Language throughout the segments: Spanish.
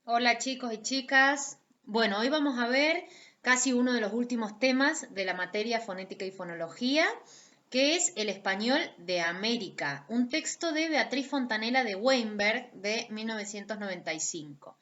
Hola chicos y chicas. Bueno, hoy vamos a ver casi uno de los últimos temas de la materia fonética y fonología, que es el español de América, un texto de Beatriz Fontanella de Weinberg de 1995.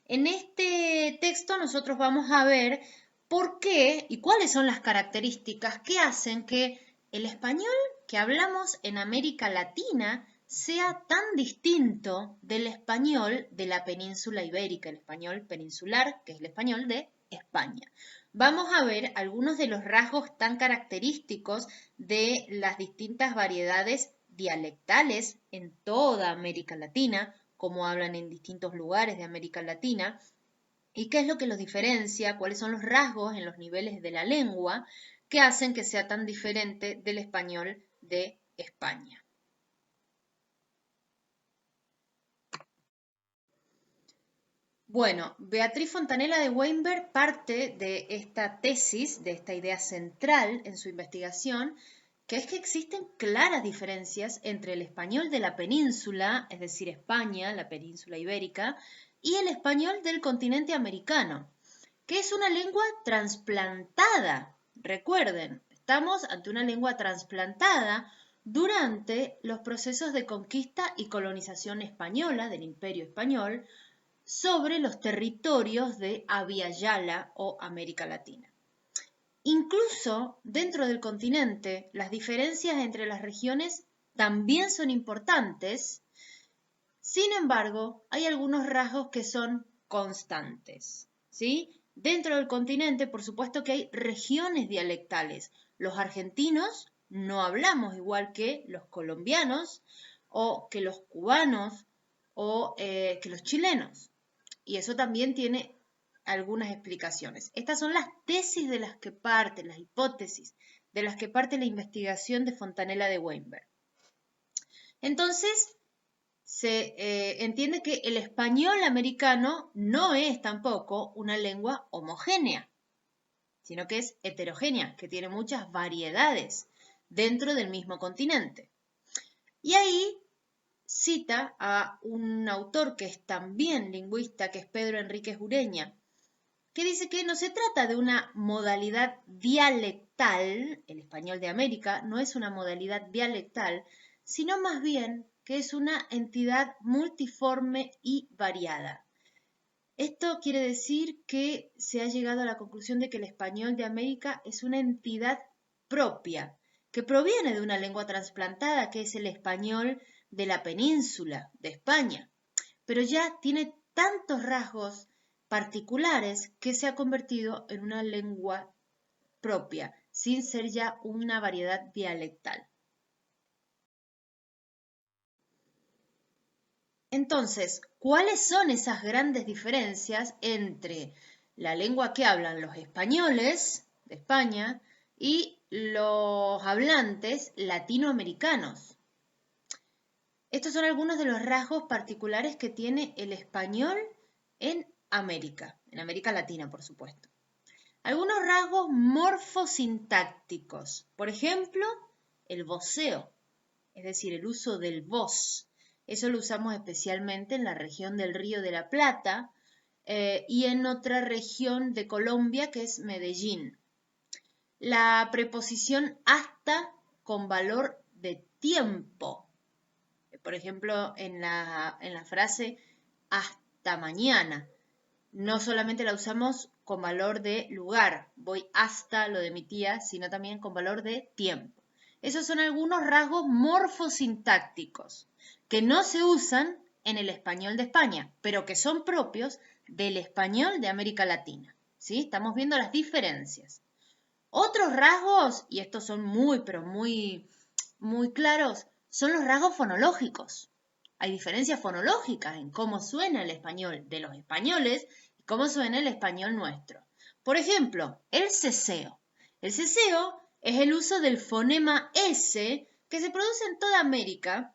En este texto nosotros vamos a ver por qué y cuáles son las características que hacen que el español que hablamos en América Latina sea tan distinto del español de la península ibérica, el español peninsular, que es el español de España. Vamos a ver algunos de los rasgos tan característicos de las distintas variedades dialectales en toda América Latina, cómo hablan en distintos lugares de América Latina, y qué es lo que los diferencia, cuáles son los rasgos en los niveles de la lengua que hacen que sea tan diferente del español de España. Bueno, Beatriz Fontanella de Weinberg parte de esta tesis, de esta idea central en su investigación, que es que existen claras diferencias entre el español de la península, es decir, España, la península ibérica, y el español del continente americano, que es una lengua transplantada. Recuerden, estamos ante una lengua transplantada durante los procesos de conquista y colonización española del Imperio Español sobre los territorios de Abya Yala o América Latina. Incluso dentro del continente, las diferencias entre las regiones también son importantes. Sin embargo, hay algunos rasgos que son constantes, ¿sí? Dentro del continente, por supuesto que hay regiones dialectales. Los argentinos no hablamos igual que los colombianos o que los cubanos o que los chilenos. Y eso también tiene algunas explicaciones. Estas son las tesis de las que parte, las hipótesis de las que parte la investigación de Fontanella de Weinberg. Entonces, se entiende que el español americano no es tampoco una lengua homogénea, sino que es heterogénea, que tiene muchas variedades dentro del mismo continente. Y ahí cita a un autor que es también lingüista, que es Pedro Enríquez Ureña, que dice que no se trata de una modalidad dialectal, el español de América no es una modalidad dialectal, sino más bien que es una entidad multiforme y variada. Esto quiere decir que se ha llegado a la conclusión de que el español de América es una entidad propia, que proviene de una lengua trasplantada, que es el español de la península de España, pero ya tiene tantos rasgos particulares que se ha convertido en una lengua propia, sin ser ya una variedad dialectal. Entonces, ¿cuáles son esas grandes diferencias entre la lengua que hablan los españoles de España y los hablantes latinoamericanos? Estos son algunos de los rasgos particulares que tiene el español en América Latina, por supuesto. Algunos rasgos morfosintácticos, por ejemplo, el voceo, es decir, el uso del vos. Eso lo usamos especialmente en la región del Río de la Plata y en otra región de Colombia que es Medellín. La preposición hasta con valor de tiempo. Por ejemplo, en la frase hasta mañana. No solamente la usamos con valor de lugar, voy hasta lo de mi tía, sino también con valor de tiempo. Esos son algunos rasgos morfosintácticos que no se usan en el español de España, pero que son propios del español de América Latina. ¿Sí? Estamos viendo las diferencias. Otros rasgos, y estos son pero muy claros, son los rasgos fonológicos. Hay diferencias fonológicas en cómo suena el español de los españoles y cómo suena el español nuestro. Por ejemplo, el ceseo. El ceseo es el uso del fonema S que se produce en toda América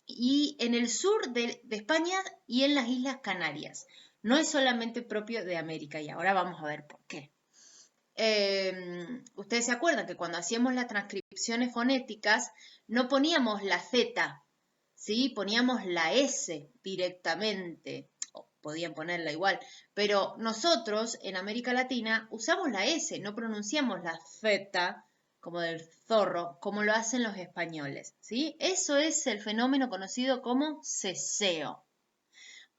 y en el sur de España y en las Islas Canarias. No es solamente propio de América y ahora vamos a ver por qué. Ustedes se acuerdan que cuando hacíamos las transcripciones fonéticas no poníamos la Z, ¿sí? Poníamos la S directamente. o podían ponerla igual, pero nosotros en América Latina usamos la S, no pronunciamos la Z como del zorro, como lo hacen los españoles, ¿sí? Eso es el fenómeno conocido como ceseo.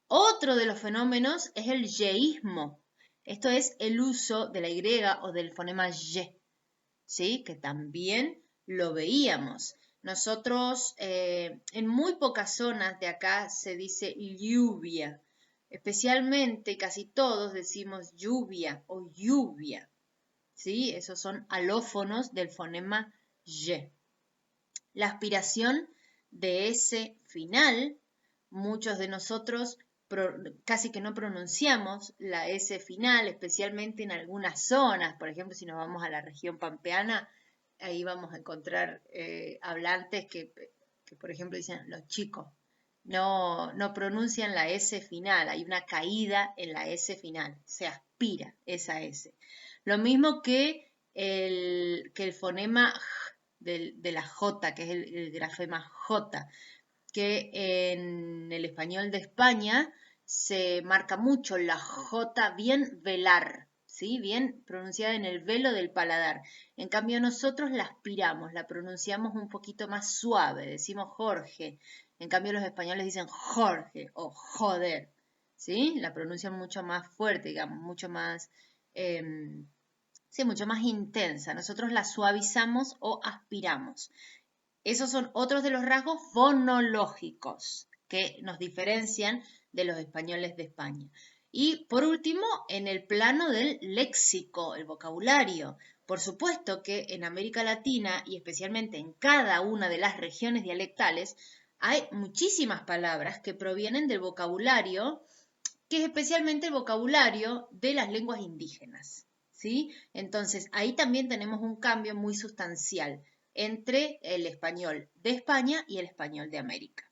Otro de los fenómenos es el yeísmo. Esto es el uso de la Y o del fonema Y, ¿sí? Que también lo veíamos. Nosotros en muy pocas zonas de acá se dice lluvia. Especialmente casi todos decimos lluvia o lluvia, ¿sí? Esos son alófonos del fonema Y. La aspiración de ese final, muchos de nosotros casi que no pronunciamos la S final, especialmente en algunas zonas. Por ejemplo, si nos vamos a la región pampeana, ahí vamos a encontrar hablantes que, por ejemplo, dicen los chicos. No pronuncian la S final, hay una caída en la S final, se aspira esa S. Lo mismo que el fonema de la J, que es el grafema J, que en el español de España se marca mucho la J bien velar, ¿sí? Bien pronunciada en el velo del paladar. En cambio nosotros la aspiramos, la pronunciamos un poquito más suave, decimos Jorge. En cambio los españoles dicen Jorge o joder, ¿sí? La pronuncian mucho más fuerte, digamos, mucho más... sí, mucho más intensa. Nosotros la suavizamos o aspiramos. Esos son otros de los rasgos fonológicos que nos diferencian de los españoles de España. Y por último, en el plano del léxico, el vocabulario. Por supuesto que en América Latina y especialmente en cada una de las regiones dialectales hay muchísimas palabras que provienen del vocabulario, que es especialmente el vocabulario de las lenguas indígenas, ¿sí? Entonces, ahí también tenemos un cambio muy sustancial entre el español de España y el español de América.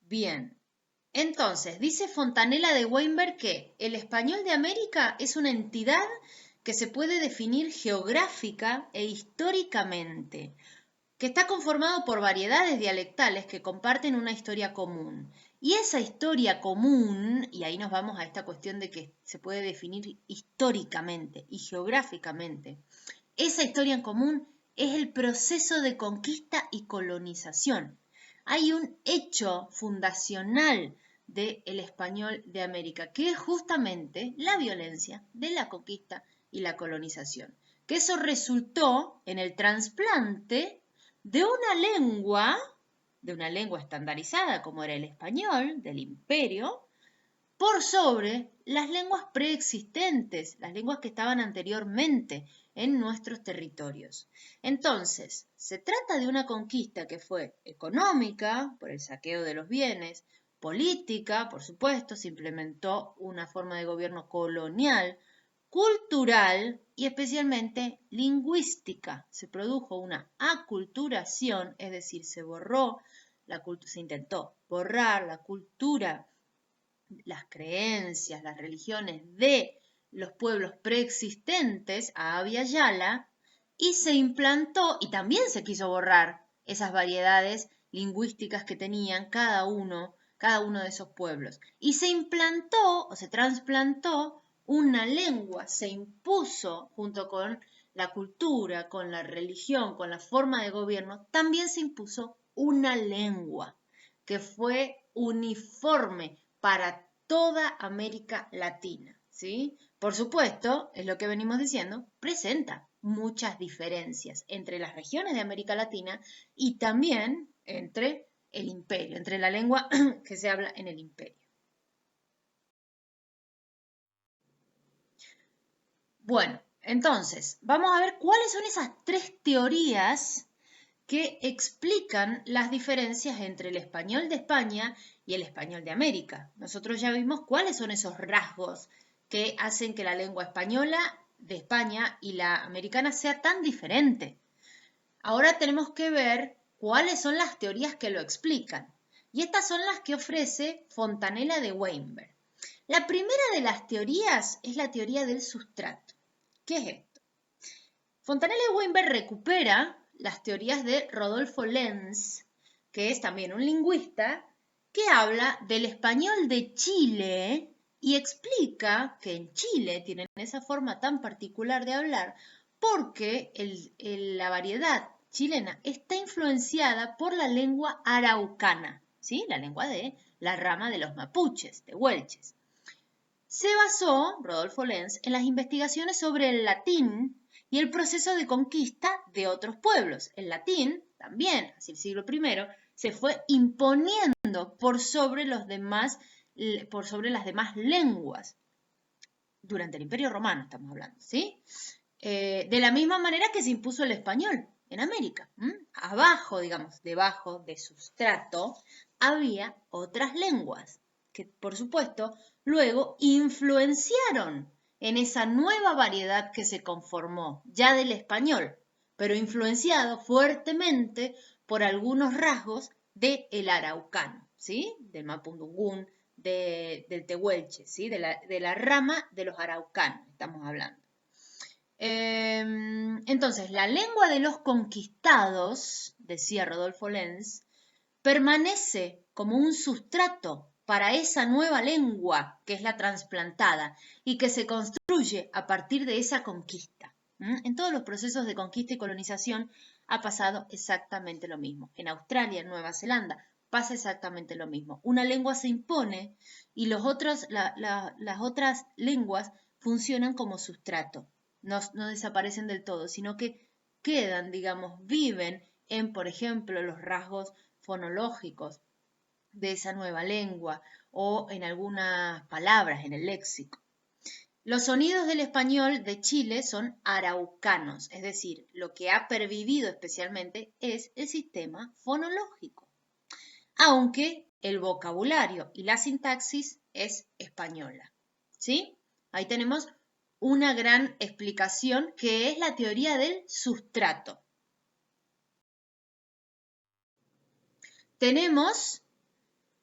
Bien, entonces, dice Fontanella de Weinberg que el español de América es una entidad que se puede definir geográfica e históricamente, que está conformado por variedades dialectales que comparten una historia común. Y esa historia común, y ahí nos vamos a esta cuestión de que se puede definir históricamente y geográficamente, esa historia en común es el proceso de conquista y colonización. Hay un hecho fundacional del español de América, que es justamente la violencia de la conquista y la colonización. Que eso resultó en el trasplante de una lengua estandarizada como era el español, del imperio, por sobre las lenguas preexistentes, las lenguas que estaban anteriormente en nuestros territorios. Entonces, se trata de una conquista que fue económica, por el saqueo de los bienes, política, por supuesto, se implementó una forma de gobierno colonial, cultural y especialmente lingüística. Se produjo una aculturación, es decir, se intentó borrar la cultura, las creencias, las religiones de los pueblos preexistentes a Abya Yala y se implantó, y también se quiso borrar esas variedades lingüísticas que tenían cada uno de esos pueblos. Y se implantó o se trasplantó una lengua, se impuso junto con la cultura, con la religión, con la forma de gobierno, también se impuso una lengua que fue uniforme para toda América Latina, ¿sí? Por supuesto, es lo que venimos diciendo, presenta muchas diferencias entre las regiones de América Latina y también entre el imperio, entre la lengua que se habla en el imperio. Bueno, entonces, vamos a ver cuáles son esas tres teorías que explican las diferencias entre el español de España y el español de América. Nosotros ya vimos cuáles son esos rasgos que hacen que la lengua española de España y la americana sea tan diferente. Ahora tenemos que ver cuáles son las teorías que lo explican. Y estas son las que ofrece Fontanella de Weinberg. La primera de las teorías es la teoría del sustrato. ¿Qué es esto? Fontanella de Weinberg recupera las teorías de Rodolfo Lenz, que es también un lingüista, que habla del español de Chile y explica que en Chile tienen esa forma tan particular de hablar porque la variedad chilena está influenciada por la lengua araucana, ¿sí? La lengua de la rama de los mapuches, de huelches. Se basó, Rodolfo Lenz, en las investigaciones sobre el latín y el proceso de conquista de otros pueblos. El latín, también, hacia el siglo I, se fue imponiendo por sobre las demás lenguas. Durante el Imperio Romano estamos hablando, ¿sí? De la misma manera que se impuso el español en América. Abajo, digamos, debajo de sustrato, había otras lenguas que, por supuesto, luego influenciaron en esa nueva variedad que se conformó ya del español, pero influenciado fuertemente por algunos rasgos del araucano, ¿sí? Del mapudungún, del tehuelche, ¿sí? De la rama de los araucanos, estamos hablando. Entonces, la lengua de los conquistados, decía Rodolfo Lenz, permanece como un sustrato para esa nueva lengua que es la trasplantada y que se construye a partir de esa conquista. En todos los procesos de conquista y colonización ha pasado exactamente lo mismo. En Australia, en Nueva Zelanda, pasa exactamente lo mismo. Una lengua se impone y las otras lenguas funcionan como sustrato. No desaparecen del todo, sino que quedan, digamos, viven en, por ejemplo, los rasgos fonológicos de esa nueva lengua o en algunas palabras en el léxico. Los sonidos del español de Chile son araucanos, es decir, lo que ha pervivido especialmente es el sistema fonológico, aunque el vocabulario y la sintaxis es española. ¿Sí? Ahí tenemos una gran explicación que es la teoría del sustrato.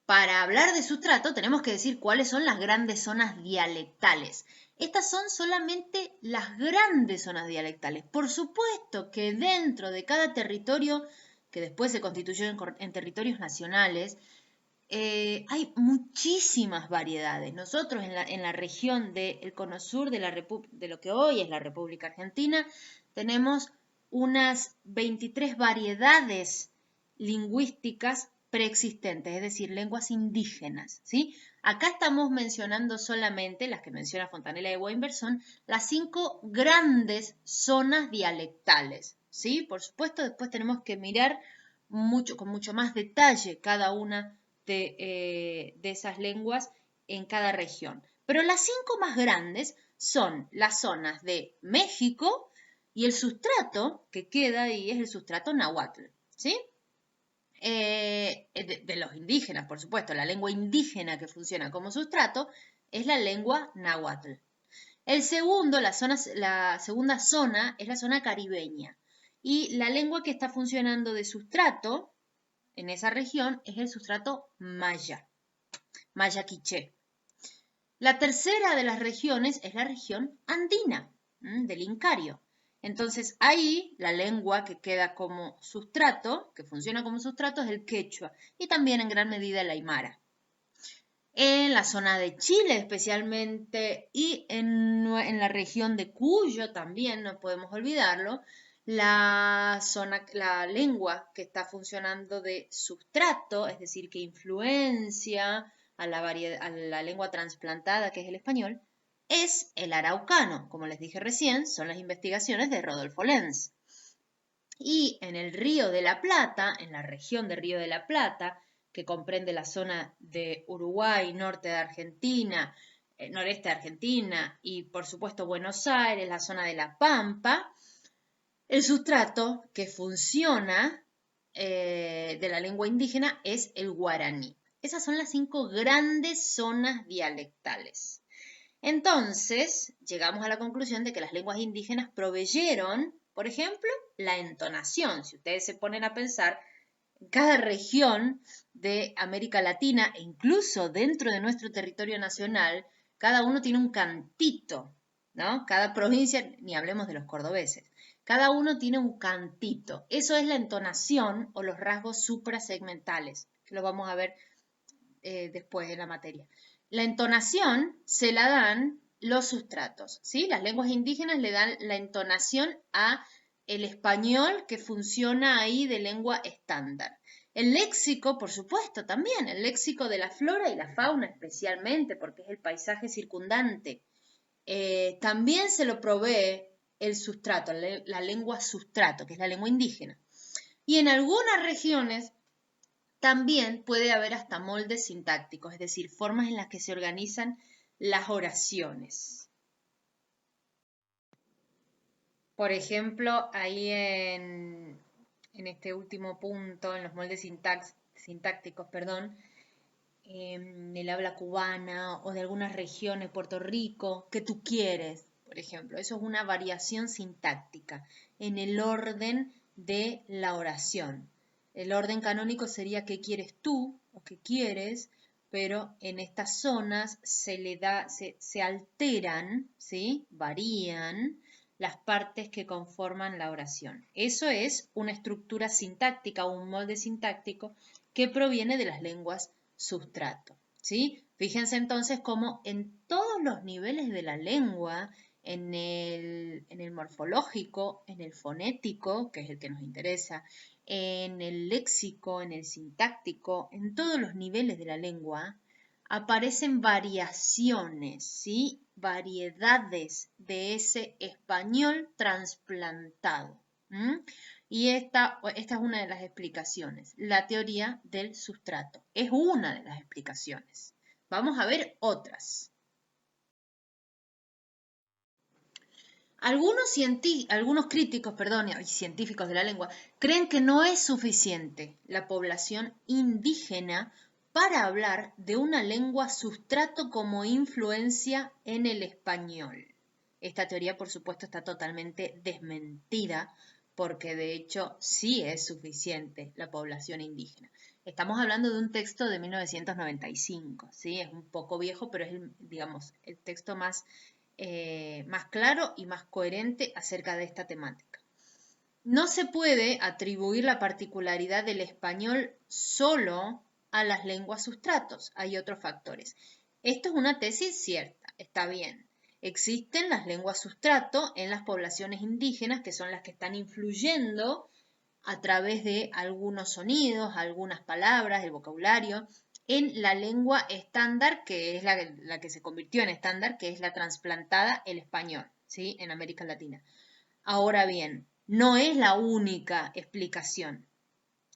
Para hablar de sustrato, tenemos que decir cuáles son las grandes zonas dialectales. Estas son solamente las grandes zonas dialectales. Por supuesto que dentro de cada territorio, que después se constituyó en territorios nacionales, hay muchísimas variedades. Nosotros en la región del Cono Sur de lo que hoy es la República Argentina, tenemos unas 23 variedades lingüísticas preexistentes, es decir, lenguas indígenas, ¿sí? Acá estamos mencionando solamente, las que menciona Fontanella de Weinberg, son las 5 grandes zonas dialectales, ¿sí? Por supuesto, después tenemos que mirar con mucho más detalle cada una de esas lenguas en cada región. Pero las 5 más grandes son las zonas de México y el sustrato que queda ahí es el sustrato náhuatl, ¿sí? De los indígenas, por supuesto, la lengua indígena que funciona como sustrato es la lengua náhuatl. La segunda zona es la zona caribeña y la lengua que está funcionando de sustrato en esa región es el sustrato maya, maya quiché. La tercera de las regiones es la región andina, del Incario. Entonces ahí la lengua que queda como sustrato, que funciona como sustrato, es el quechua y también en gran medida el aymara. En la zona de Chile especialmente y en la región de Cuyo también, no podemos olvidarlo, la lengua que está funcionando de sustrato, es decir, que influencia a la lengua transplantada, que es el español, es el araucano. Como les dije recién, son las investigaciones de Rodolfo Lenz. Y en el Río de la Plata, en la región de Río de la Plata, que comprende la zona de Uruguay, norte de Argentina, noreste de Argentina y por supuesto Buenos Aires, la zona de La Pampa, el sustrato que funciona de la lengua indígena es el guaraní. Esas son las 5 grandes zonas dialectales. Entonces, llegamos a la conclusión de que las lenguas indígenas proveyeron, por ejemplo, la entonación. Si ustedes se ponen a pensar, en cada región de América Latina e incluso dentro de nuestro territorio nacional, cada uno tiene un cantito, ¿no? Cada provincia, ni hablemos de los cordobeses, Cada uno tiene un cantito. Eso es la entonación o los rasgos suprasegmentales, que lo vamos a ver después en la materia. La entonación se la dan los sustratos, ¿sí? Las lenguas indígenas le dan la entonación a el español que funciona ahí de lengua estándar. El léxico, por supuesto, también, el léxico de la flora y la fauna especialmente, porque es el paisaje circundante. También se lo provee el sustrato, la lengua sustrato, que es la lengua indígena. Y en algunas regiones también puede haber hasta moldes sintácticos, es decir, formas en las que se organizan las oraciones. Por ejemplo, ahí en este último punto, en los moldes sintácticos, perdón, en el habla cubana o de algunas regiones, Puerto Rico, que tú quieres, por ejemplo. Eso es una variación sintáctica en el orden de la oración. El orden canónico sería qué quieres tú o qué quieres, pero en estas zonas se alteran, ¿sí? Varían las partes que conforman la oración. Eso es una estructura sintáctica o un molde sintáctico que proviene de las lenguas sustrato, ¿sí? Fíjense entonces cómo en todos los niveles de la lengua, en el morfológico, en el fonético, que es el que nos interesa, en el léxico, en el sintáctico, en todos los niveles de la lengua, aparecen variaciones, ¿sí? Variedades de ese español trasplantado. Y esta es una de las explicaciones, la teoría del sustrato. Es una de las explicaciones. Vamos a ver otras. Algunos críticos, y científicos de la lengua, creen que no es suficiente la población indígena para hablar de una lengua sustrato como influencia en el español. Esta teoría, por supuesto, está totalmente desmentida porque de hecho sí es suficiente la población indígena. Estamos hablando de un texto de 1995, ¿sí? Es un poco viejo, pero es, digamos, el texto más claro y más coherente acerca de esta temática. No se puede atribuir la particularidad del español solo a las lenguas sustratos, hay otros factores. Esto es una tesis cierta, está bien. Existen las lenguas sustrato en las poblaciones indígenas, que son las que están influyendo a través de algunos sonidos, algunas palabras, el vocabulario, en la lengua estándar, que es la que se convirtió en estándar, que es la transplantada, el español, ¿sí? En América Latina. Ahora bien, no es la única explicación.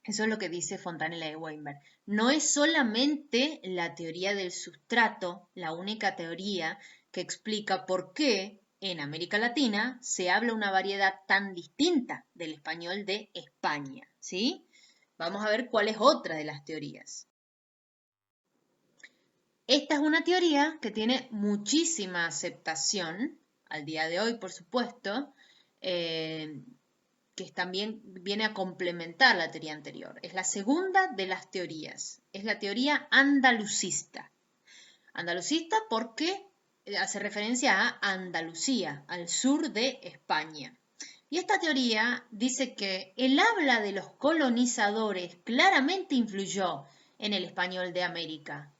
Eso es lo que dice Fontanella de Weinberg. No es solamente la teoría del sustrato, la única teoría que explica por qué en América Latina se habla una variedad tan distinta del español de España, ¿sí? Vamos a ver cuál es otra de las teorías. Esta es una teoría que tiene muchísima aceptación al día de hoy, por supuesto, que también viene a complementar la teoría anterior. Es la segunda de las teorías. Es la teoría andalucista. Andalucista porque hace referencia a Andalucía, al sur de España. Y esta teoría dice que el habla de los colonizadores claramente influyó en el español de América.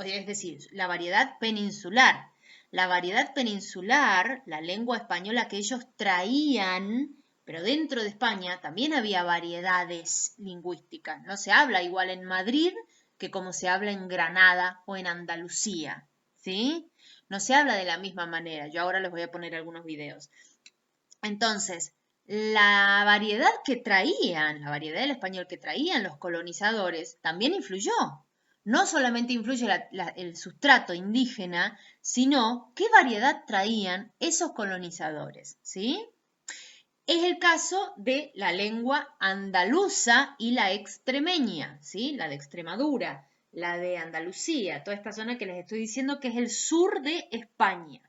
Es decir, la variedad peninsular. La variedad peninsular, la lengua española que ellos traían, pero dentro de España también había variedades lingüísticas. No se habla igual en Madrid que como se habla en Granada o en Andalucía, ¿sí? No se habla de la misma manera. Yo ahora les voy a poner algunos videos. Entonces, la variedad del español que traían los colonizadores también influyó. No solamente influye el sustrato indígena, sino qué variedad traían esos colonizadores, ¿sí? Es el caso de la lengua andaluza y la extremeña, ¿sí? La de Extremadura, la de Andalucía, toda esta zona que les estoy diciendo que es el sur de España.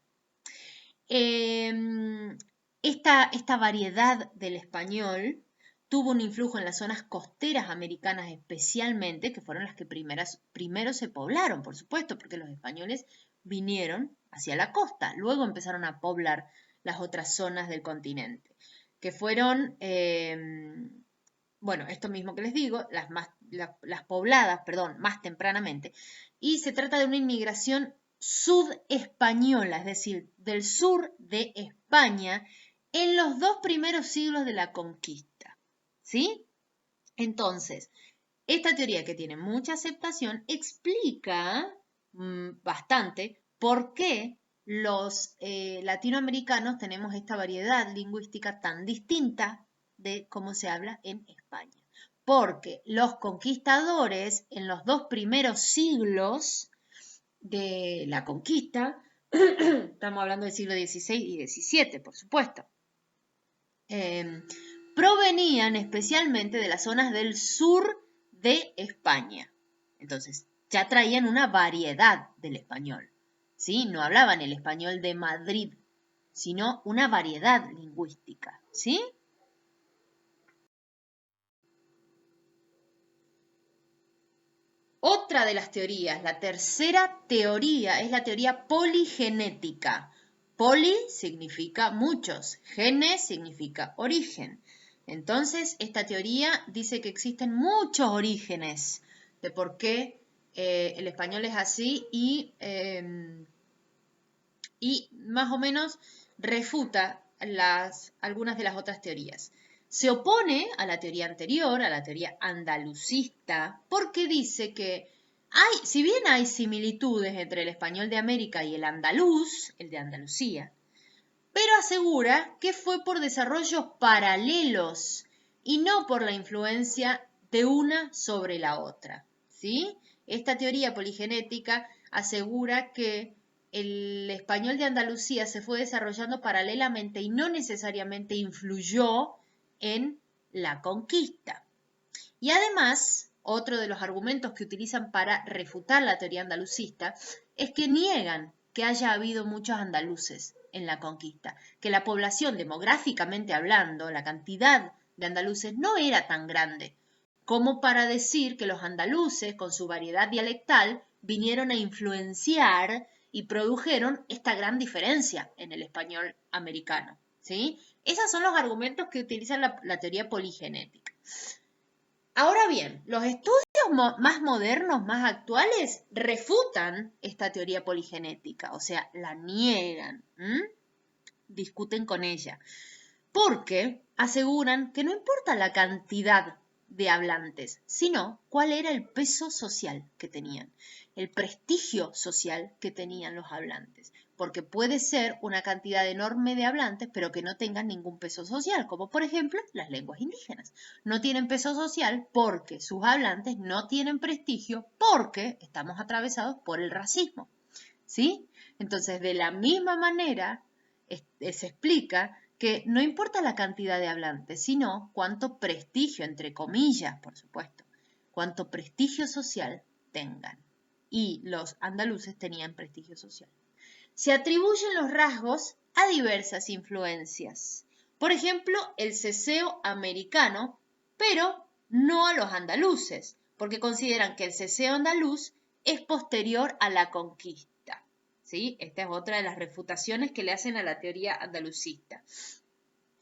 Esta variedad del español tuvo un influjo en las zonas costeras americanas especialmente, que fueron las que primero se poblaron, por supuesto, porque los españoles vinieron hacia la costa, luego empezaron a poblar las otras zonas del continente. que fueron, bueno, esto mismo que les digo, las pobladas, perdón, más tempranamente, y se trata de una inmigración sudespañola, es decir, del sur de España, en los 2 primeros siglos de la conquista, ¿sí? Entonces, esta teoría, que tiene mucha aceptación, explica bastante por qué los latinoamericanos tenemos esta variedad lingüística tan distinta de cómo se habla en España. Porque los conquistadores en los 2 primeros siglos de la conquista, estamos hablando del siglo XVI y XVII, por supuesto, provenían especialmente de las zonas del sur de España. Entonces, ya traían una variedad del español, ¿sí? No hablaban el español de Madrid, sino una variedad lingüística, ¿sí? Otra de las teorías, la tercera teoría, es la teoría poligenética. Poli significa muchos, gene significa origen. Entonces, esta teoría dice que existen muchos orígenes de por qué el español es así y más o menos refuta algunas de las otras teorías. Se opone a la teoría anterior, a la teoría andalucista, porque dice que si bien hay similitudes entre el español de América y el andaluz, el de Andalucía, pero asegura que fue por desarrollos paralelos y no por la influencia de una sobre la otra, ¿sí? Esta teoría poligenética asegura que el español de Andalucía se fue desarrollando paralelamente y no necesariamente influyó en la conquista. Y además, otro de los argumentos que utilizan para refutar la teoría andalucista es que niegan que haya habido muchos andaluces en la conquista, que la población, demográficamente hablando, la cantidad de andaluces no era tan grande como para decir que los andaluces, con su variedad dialectal, vinieron a influenciar y produjeron esta gran diferencia en el español americano, ¿sí? Esos son los argumentos que utilizan la teoría poligenética. Ahora bien, los estudios más modernos, más actuales, refutan esta teoría poligenética, o sea, la niegan, discuten con ella, porque aseguran que no importa la cantidad de hablantes, sino cuál era el peso social que tenían, el prestigio social que tenían los hablantes, porque puede ser una cantidad enorme de hablantes, pero que no tengan ningún peso social, como por ejemplo las lenguas indígenas. No tienen peso social porque sus hablantes no tienen prestigio, porque estamos atravesados por el racismo, ¿sí? Entonces, de la misma manera, se explica que no importa la cantidad de hablantes, sino cuánto prestigio, entre comillas, por supuesto, cuánto prestigio social tengan. Y los andaluces tenían prestigio social. Se atribuyen los rasgos a diversas influencias. Por ejemplo, el ceseo americano, pero no a los andaluces, porque consideran que el ceseo andaluz es posterior a la conquista, ¿sí? Esta es otra de las refutaciones que le hacen a la teoría andalucista.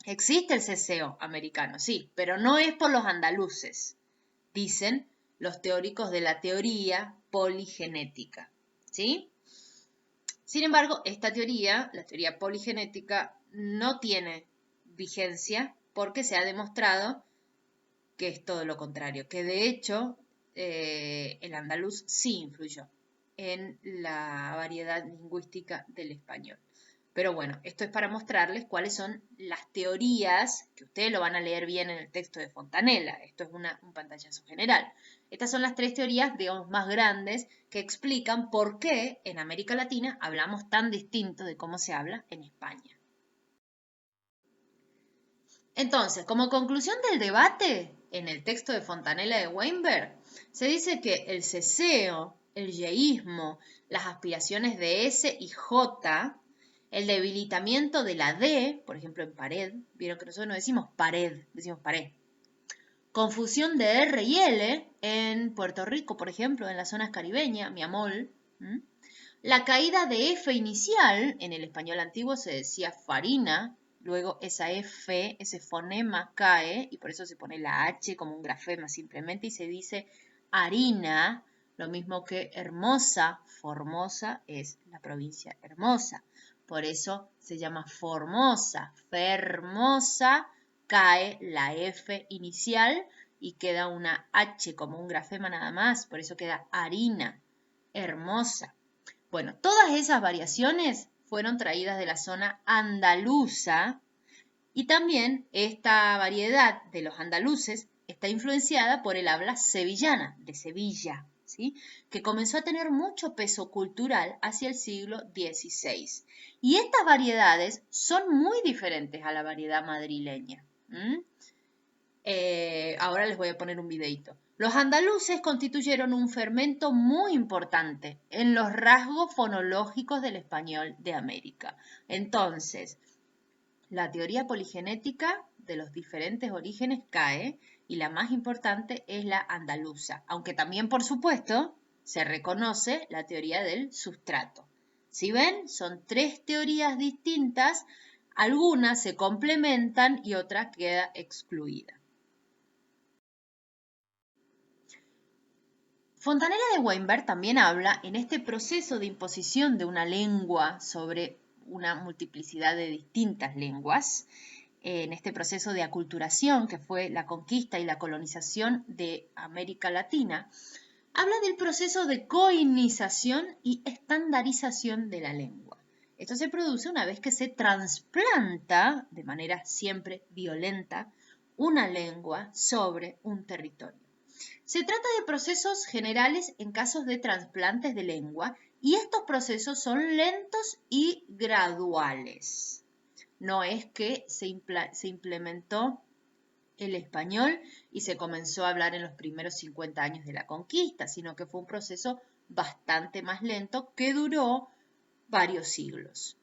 Existe el ceseo americano, sí, pero no es por los andaluces, dicen los teóricos de la teoría poligenética, ¿sí? Sin embargo, esta teoría, la teoría poligenética, no tiene vigencia porque se ha demostrado que es todo lo contrario, que de hecho el andaluz sí influyó en la variedad lingüística del español. Pero bueno, esto es para mostrarles cuáles son las teorías, que ustedes lo van a leer bien en el texto de Fontanella. Esto es un pantallazo general. Estas son las 3 teorías, digamos, más grandes que explican por qué en América Latina hablamos tan distinto de cómo se habla en España. Entonces, como conclusión del debate, en el texto de Fontanella de Weinberg, se dice que el ceseo, el yeísmo, las aspiraciones de S y J, el debilitamiento de la D, por ejemplo en pared, vieron que nosotros no decimos pared, decimos pared. Confusión de R y L en Puerto Rico, por ejemplo, en las zonas caribeñas, mi amor. La caída de F inicial, en el español antiguo se decía farina, luego esa F, ese fonema cae y por eso se pone la H como un grafema simplemente y se dice harina, lo mismo que hermosa, Formosa es la provincia hermosa. Por eso se llama Formosa, Fermosa, cae la F inicial y queda una H como un grafema nada más, por eso queda harina, hermosa. Bueno, todas esas variaciones fueron traídas de la zona andaluza y también esta variedad de los andaluces está influenciada por el habla sevillana, de Sevilla, ¿sí? Que comenzó a tener mucho peso cultural hacia el siglo XVI. Y estas variedades son muy diferentes a la variedad madrileña. Ahora les voy a poner un videito. Los andaluces constituyeron un fermento muy importante en los rasgos fonológicos del español de América. Entonces, la teoría poligenética de los diferentes orígenes cae y la más importante es la andaluza, aunque también, por supuesto, se reconoce la teoría del sustrato. ¿Sí ven? Son tres teorías distintas, algunas se complementan y otra queda excluida. Fontanella de Weinberg también habla en este proceso de imposición de una lengua sobre una multiplicidad de distintas lenguas, en este proceso de aculturación que fue la conquista y la colonización de América Latina, habla del proceso de coinización y estandarización de la lengua. Esto se produce una vez que se trasplanta, de manera siempre violenta, una lengua sobre un territorio. Se trata de procesos generales en casos de trasplantes de lengua y estos procesos son lentos y graduales. No es que se implementó el español y se comenzó a hablar en los primeros 50 años de la conquista, sino que fue un proceso bastante más lento que duró varios siglos.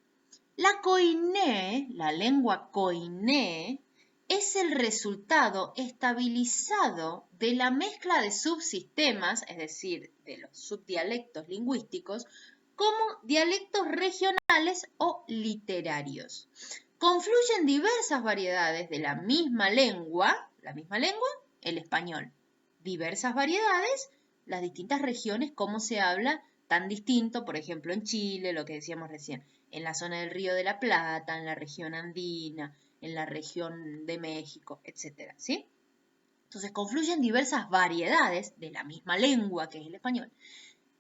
La koiné, la lengua koiné, es el resultado estabilizado de la mezcla de subsistemas, es decir, de los subdialectos lingüísticos, como dialectos regionales o literarios. Confluyen diversas variedades de la misma lengua, el español. Diversas variedades, las distintas regiones, cómo se habla tan distinto, por ejemplo, en Chile, lo que decíamos recién, en la zona del Río de la Plata, en la región andina, en la región de México, etc. ¿Sí? Entonces confluyen diversas variedades de la misma lengua que es el español,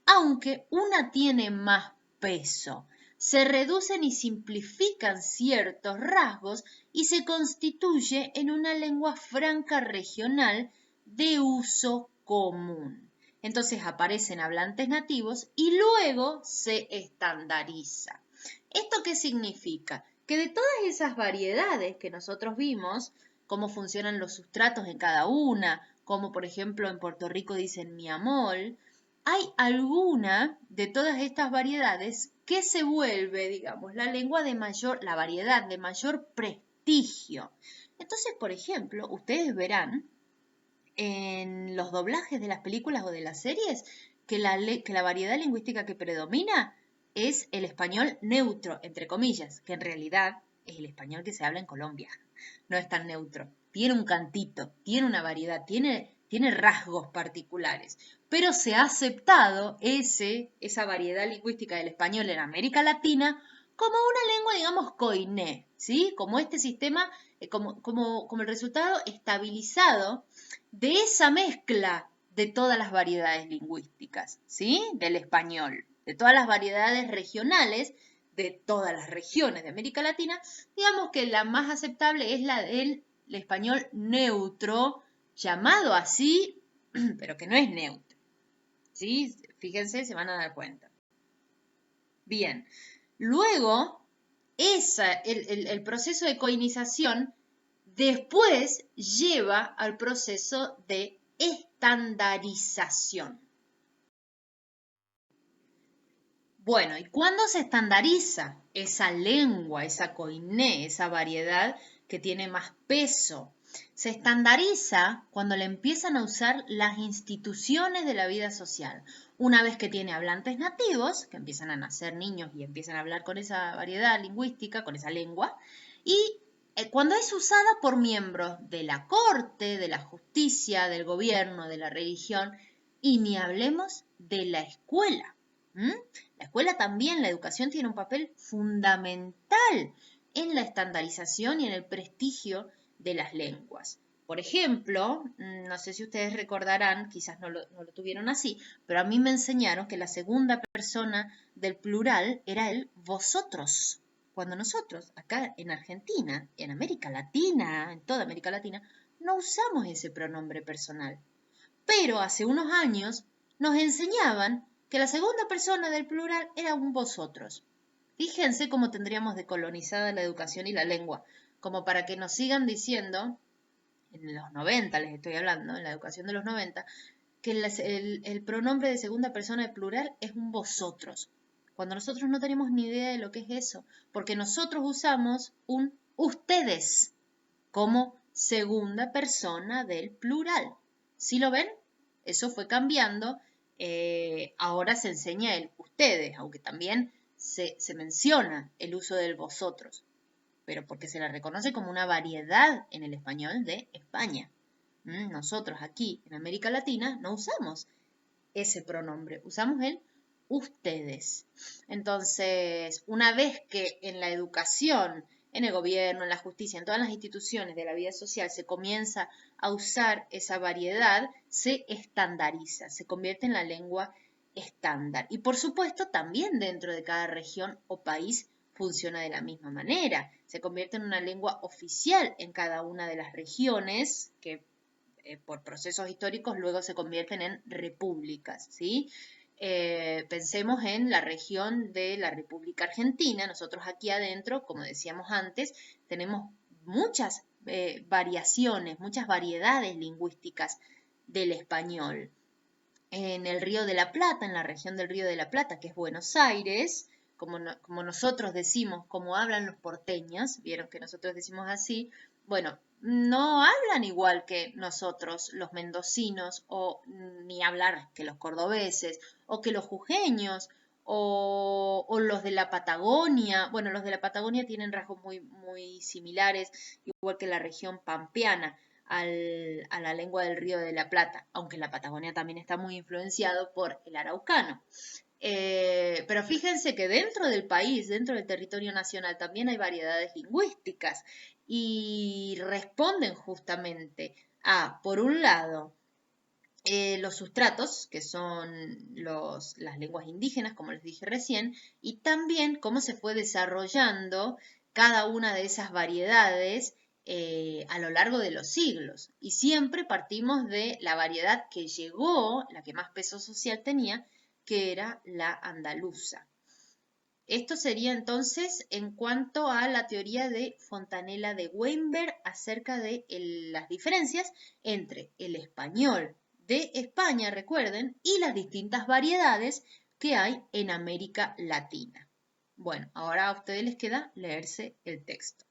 aunque una tiene más peso. Se reducen y simplifican ciertos rasgos y se constituye en una lengua franca regional de uso común. Entonces aparecen hablantes nativos y luego se estandariza. ¿Esto qué significa? Que de todas esas variedades que nosotros vimos, cómo funcionan los sustratos en cada una, como por ejemplo en Puerto Rico dicen miamol, hay alguna de todas estas variedades que se vuelve, digamos, la variedad de mayor prestigio. Entonces, por ejemplo, ustedes verán en los doblajes de las películas o de las series que la variedad lingüística que predomina es el español neutro, entre comillas, que en realidad es el español que se habla en Colombia. No es tan neutro. Tiene un cantito, tiene una variedad, tiene rasgos particulares, pero se ha aceptado esa variedad lingüística del español en América Latina como una lengua, digamos, koiné, ¿sí? Como este sistema, como el resultado estabilizado de esa mezcla de todas las variedades lingüísticas, ¿sí? Del español, de todas las variedades regionales, de todas las regiones de América Latina, digamos que la más aceptable es la del español neutro, llamado así, pero que no es neutro. ¿Sí? Fíjense, se van a dar cuenta. Bien, luego, el proceso de coinización después lleva al proceso de estandarización. Bueno, ¿y cuándo se estandariza esa lengua, esa koiné, esa variedad que tiene más peso? Se estandariza cuando le empiezan a usar las instituciones de la vida social. Una vez que tiene hablantes nativos, que empiezan a nacer niños y empiezan a hablar con esa variedad lingüística, con esa lengua, y Cuando es usada por miembros de la corte, de la justicia, del gobierno, de la religión, y ni hablemos de la escuela. La escuela también, la educación tiene un papel fundamental en la estandarización y en el prestigio de las lenguas. Por ejemplo, no sé si ustedes recordarán, quizás no lo tuvieron así, pero a mí me enseñaron que la segunda persona del plural era el vosotros. Cuando nosotros, acá en Argentina, en América Latina, en toda América Latina, no usamos ese pronombre personal. Pero hace unos años nos enseñaban que la segunda persona del plural era un vosotros. Fíjense cómo tendríamos decolonizada la educación y la lengua, como para que nos sigan diciendo, en los 90 les estoy hablando, en la educación de los 90, que el pronombre de segunda persona de plural es un vosotros, cuando nosotros no tenemos ni idea de lo que es eso, porque nosotros usamos un ustedes como segunda persona del plural. ¿Sí lo ven? Eso fue cambiando. Ahora se enseña el ustedes, aunque también se menciona el uso del vosotros, pero porque se la reconoce como una variedad en el español de España. Nosotros aquí en América Latina no usamos ese pronombre, usamos el ustedes. Entonces, una vez que en la educación, en el gobierno, en la justicia, en todas las instituciones de la vida social se comienza a usar esa variedad, se estandariza, se convierte en la lengua estándar. Y por supuesto, también dentro de cada región o país funciona de la misma manera. Se convierte en una lengua oficial en cada una de las regiones que por procesos históricos luego se convierten en repúblicas, ¿sí? Pensemos en la región de la República Argentina. Nosotros aquí adentro, como decíamos antes, tenemos muchas variaciones, muchas variedades lingüísticas del español. En el Río de la Plata, en la región del Río de la Plata, que es Buenos Aires, como nosotros decimos, como hablan los porteños, vieron que nosotros decimos así, bueno, no hablan igual que nosotros los mendocinos, o ni hablar que los cordobeses, o que los jujeños, o los de la Patagonia. Bueno, los de la Patagonia tienen rasgos muy similares, igual que la región pampeana a la lengua del Río de la Plata, aunque la Patagonia también está muy influenciado por el araucano. Pero fíjense que dentro del país, dentro del territorio nacional, también hay variedades lingüísticas y responden justamente a, por un lado, los sustratos, que son las lenguas indígenas, como les dije recién, y también cómo se fue desarrollando cada una de esas variedades a lo largo de los siglos. Y siempre partimos de la variedad que llegó, la que más peso social tenía, que era la andaluza. Esto sería entonces en cuanto a la teoría de Fontanella de Weinberg acerca de las diferencias entre el español de España, recuerden, y las distintas variedades que hay en América Latina. Bueno, ahora a ustedes les queda leerse el texto.